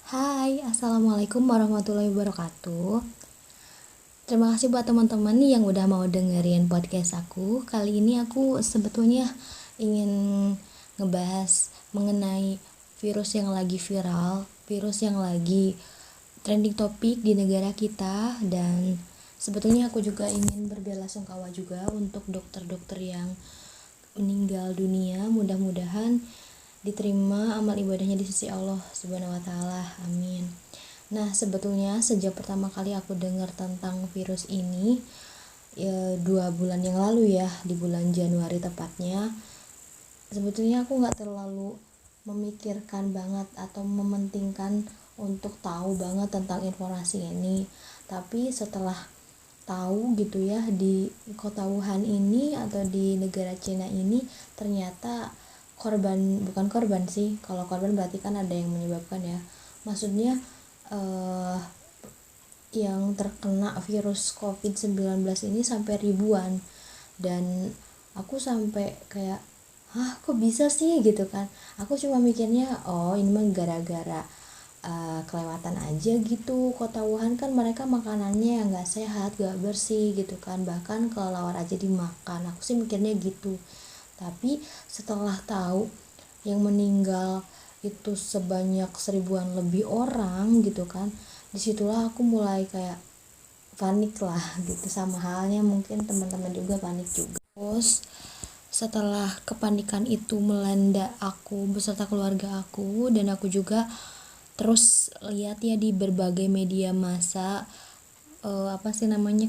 Hai, Assalamualaikum warahmatullahi wabarakatuh. Terima kasih buat teman-teman yang udah mau dengerin podcast aku. Kali ini aku sebetulnya ingin ngebahas mengenai virus yang lagi viral, virus yang lagi trending topik di negara kita. Dan sebetulnya aku juga ingin berbelasungkawa juga untuk dokter-dokter yang meninggal dunia. Mudah-mudahan diterima amal ibadahnya di sisi Allah Subhanahu wa taala. Amin. Nah, sebetulnya sejak pertama kali aku dengar tentang virus ini 2 bulan yang lalu ya, di bulan Januari tepatnya. Sebetulnya aku nggak terlalu memikirkan banget atau mementingkan untuk tahu banget tentang informasi ini. Tapi setelah tahu gitu ya, di kota Wuhan ini atau di negara Cina ini ternyata bukan korban sih, kalau korban berarti kan ada yang menyebabkan ya, maksudnya yang terkena virus COVID-19 ini sampai ribuan. Dan aku sampai kayak, kok bisa sih gitu kan. Aku cuma mikirnya, oh ini mah gara-gara kelewatan aja gitu. Kota Wuhan kan mereka makanannya yang gak sehat, gak bersih gitu kan, bahkan kelelawar aja dimakan. Aku sih mikirnya gitu. Tapi setelah tahu yang meninggal itu sebanyak 1.000-an lebih orang gitu kan, disitulah aku mulai kayak panik lah gitu. Sama halnya mungkin teman-teman juga panik juga. Terus setelah kepanikan itu melanda aku beserta keluarga aku, dan aku juga terus lihat ya di berbagai media massa,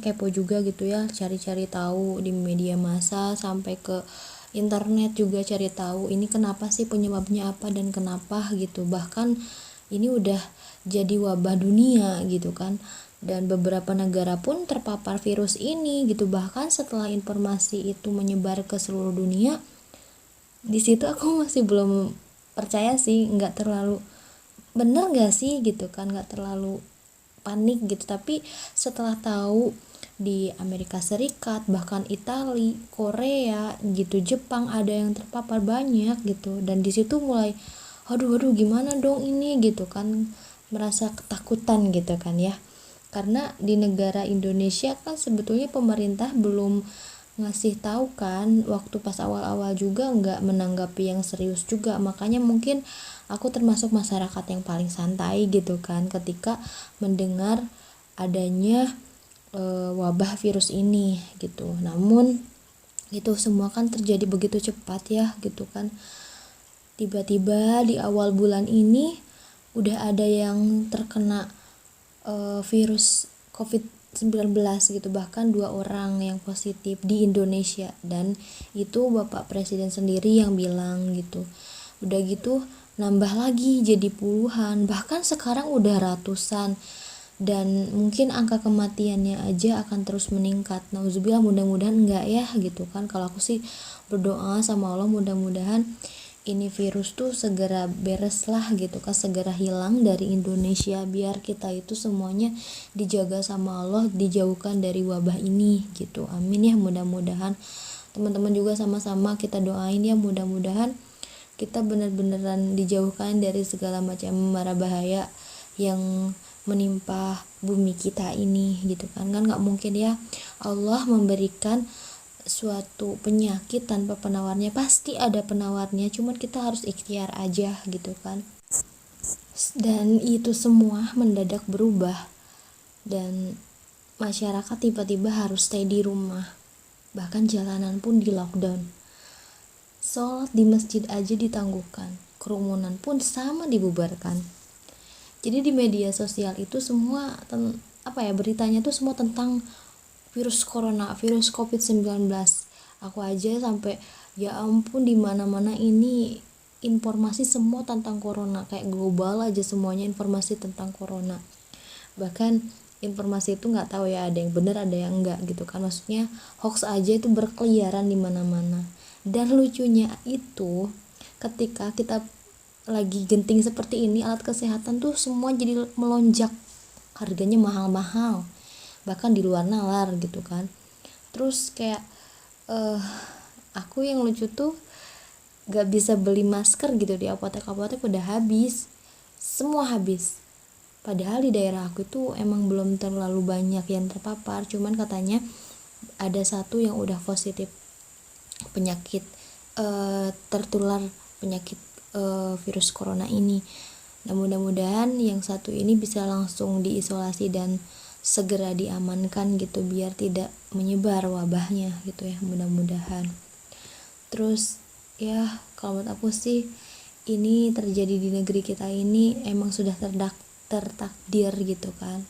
kepo juga gitu ya, cari-cari tahu di media massa, sampai ke internet juga cari tahu ini kenapa sih, penyebabnya apa dan kenapa gitu. Bahkan ini udah jadi wabah dunia gitu kan, dan beberapa negara pun terpapar virus ini gitu. Bahkan setelah informasi itu menyebar ke seluruh dunia, di situ aku masih belum percaya sih, nggak terlalu bener nggak sih gitu kan, nggak terlalu panik gitu. Tapi setelah tahu di Amerika Serikat, bahkan Italia, Korea gitu, Jepang ada yang terpapar banyak gitu, dan di situ mulai aduh gimana dong ini gitu kan, merasa ketakutan gitu kan ya. Karena di negara Indonesia kan sebetulnya pemerintah belum ngasih tahu kan, waktu pas awal-awal juga nggak menanggapi yang serius juga. Makanya mungkin aku termasuk masyarakat yang paling santai gitu kan ketika mendengar adanya wabah virus ini gitu. Namun itu semua kan terjadi begitu cepat ya gitu kan. Tiba-tiba di awal bulan ini udah ada yang terkena virus COVID-19 gitu, bahkan 2 orang yang positif di Indonesia. Dan itu Bapak Presiden sendiri yang bilang gitu. Udah gitu nambah lagi jadi puluhan, bahkan sekarang udah ratusan, dan mungkin angka kematiannya aja akan terus meningkat. Nauzubillah, mudah-mudahan enggak ya gitu kan. Kalau aku sih berdoa sama Allah, mudah-mudahan ini virus tuh segera beres lah gitu kan, segera hilang dari Indonesia, biar kita itu semuanya dijaga sama Allah, dijauhkan dari wabah ini gitu. Amin ya, mudah-mudahan. Teman-teman juga sama-sama kita doain ya, mudah-mudahan kita benar-beneran dijauhkan dari segala macam mara bahaya yang menimpa bumi kita ini gitu kan. Nggak mungkin ya Allah memberikan suatu penyakit tanpa penawarnya, pasti ada penawarnya, cuman kita harus ikhtiar aja gitu kan. Dan itu semua mendadak berubah, dan masyarakat tiba-tiba harus stay di rumah, bahkan jalanan pun di lockdown, sholat di masjid aja ditangguhkan, kerumunan pun sama dibubarkan. Jadi di media sosial itu semua beritanya tuh semua tentang virus corona, virus COVID-19. Aku aja sampai ya ampun, di mana-mana ini informasi semua tentang corona, kayak global aja semuanya informasi tentang corona. Bahkan informasi itu nggak tahu ya, ada yang benar ada yang enggak gitu kan. Maksudnya hoax aja itu berkeliaran di mana-mana. Dan lucunya itu ketika kita lagi genting seperti ini, alat kesehatan tuh semua jadi melonjak, harganya mahal-mahal, bahkan di luar nalar gitu kan. Terus kayak aku yang lucu tuh gak bisa beli masker gitu di apotek udah habis, semua habis. Padahal di daerah aku itu emang belum terlalu banyak yang terpapar, cuman katanya ada satu yang udah positif penyakit tertular penyakit virus corona ini. Nah, mudah-mudahan yang satu ini bisa langsung diisolasi dan segera diamankan gitu biar tidak menyebar wabahnya gitu ya, mudah-mudahan. Terus ya kalau menurut aku sih ini terjadi di negeri kita ini emang sudah tertakdir gitu kan.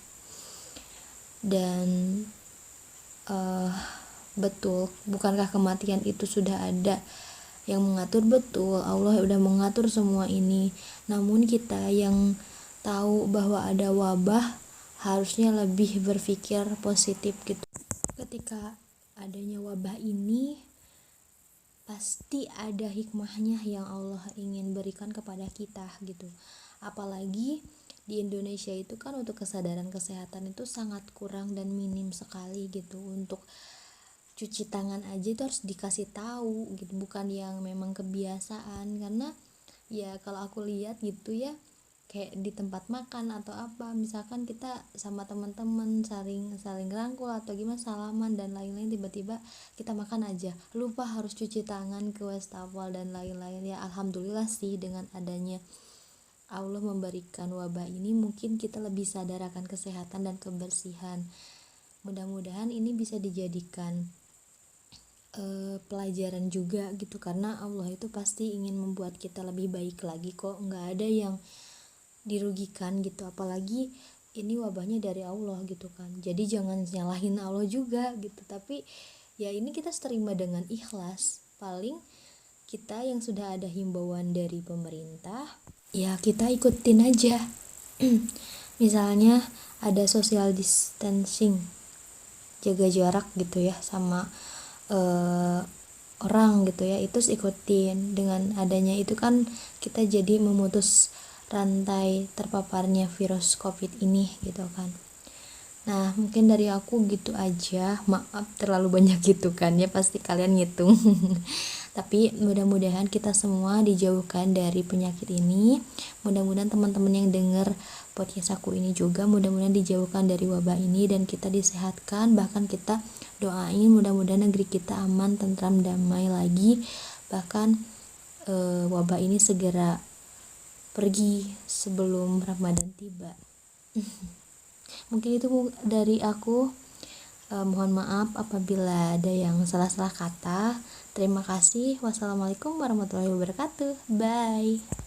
Dan betul, bukankah kematian itu sudah ada yang mengatur? Betul, Allah udah mengatur semua ini. Namun kita yang tahu bahwa ada wabah harusnya lebih berpikir positif gitu. Ketika adanya wabah ini pasti ada hikmahnya yang Allah ingin berikan kepada kita gitu. Apalagi di Indonesia itu kan untuk kesadaran kesehatan itu sangat kurang dan minim sekali gitu. Untuk cuci tangan aja itu harus dikasih tahu gitu, bukan yang memang kebiasaan. Karena ya kalau aku lihat gitu ya, kayak di tempat makan atau apa, misalkan kita sama teman-teman saling rangkul atau gimana, salaman dan lain-lain, tiba-tiba kita makan aja lupa harus cuci tangan ke wastafel dan lain-lain. Ya alhamdulillah sih dengan adanya Allah memberikan wabah ini, mungkin kita lebih sadar akan kesehatan dan kebersihan. Mudah-mudahan ini bisa dijadikan pelajaran juga gitu, karena Allah itu pasti ingin membuat kita lebih baik lagi kok, nggak ada yang dirugikan gitu. Apalagi ini wabahnya dari Allah gitu kan, jadi jangan nyalahin Allah juga gitu. Tapi ya ini kita terima dengan ikhlas. Paling kita yang sudah ada himbauan dari pemerintah ya kita ikutin aja. Misalnya ada social distancing, jaga jarak gitu ya sama orang gitu ya, itu ikutin. Dengan adanya itu kan kita jadi memutus rantai terpaparnya virus COVID ini gitu kan. Nah mungkin dari aku gitu aja, maaf terlalu banyak gitu kan ya, pasti kalian ngitung. Tapi mudah-mudahan kita semua dijauhkan dari penyakit ini. Mudah-mudahan teman-teman yang dengar podcast aku ini juga mudah-mudahan dijauhkan dari wabah ini dan kita disehatkan. Bahkan kita doain mudah-mudahan negeri kita aman, tentram, damai lagi. Bahkan wabah ini segera pergi sebelum Ramadan tiba. Mungkin itu dari aku. Mohon maaf apabila ada yang salah-salah kata. Terima kasih. Wassalamualaikum warahmatullahi wabarakatuh. Bye.